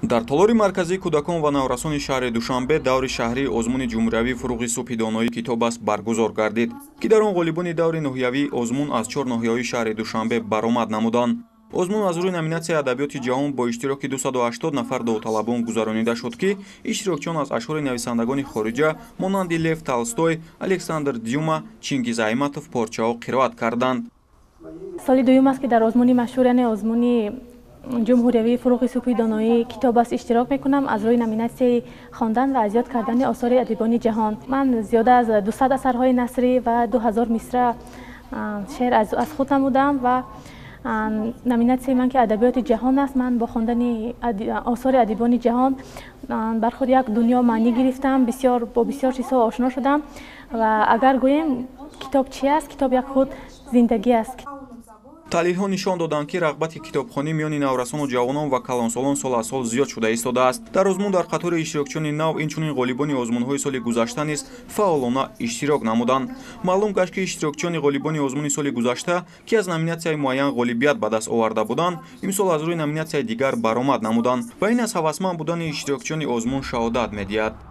дар толори марказии кӯдакон ва наврасони шаҳри душанбе даври шаҳрии озмуни ҷумҳуриявии фурӯғи субҳи доноӣ китоб аст баргузор гардид, ки дар он ғолибони даври ноҳиявии озмун аз 4 ноҳияҳои шаҳри душанбе баромад намуданд. озмун аз рӯи номинатсияи адабиёти ҷаҳон бо иштироки 280 нафар довталабон гузаронида шуд, ки иштирокчиён аз ашъори нависандагони хориҷа монанди Лев Толстой, Александр Дюма, Чингиз Айтматов порчаҳо қироат карданд. соли дуюм аст ки дар озмуни машҳур, яъне озмуни ҷумҳуриявии фурӯғи субҳи доноӣ китоб аст иштирок мекунам аз рӯи номинатсияи хондан ва аз ёд кардани осори адибони ҷаҳон. ман зиёда аз 200 асарҳои насрӣ ва 2000 мисра шеър аз худ намудам ва номинатсияи ман ки адабиёти ҷаҳон аст. ман бо хондани осори адибони ҷаҳон бар худ як дунё маънӣ гирифтам, бо бисёр чизҳо ошно шудам ва агар гӯем китоб чӣ аст, китоб як худ зиндагӣ аст. таҳлилҳо нишон доданд, ки рағбати китобхонӣ миёни наврасону ҷавонон ва калонсолон сол аз сол зиёд шуда истодааст. дар озмун дар қатори иштирокчиёни нав инчунин ғолибони озмунҳои соли гузашта низ фаъолона иштирок намуданд. маълум гашт, ки иштирокчиёни ғолибони озмуни соли гузашта, ки аз номинатсияи муайян ғолибият ба даст оварда буданд, имсол аз рӯи номинатсияи дигар баромад намуданд ва ин аз ҳавасманд будани иштирокчиёни озмун шаҳодат медиҳад.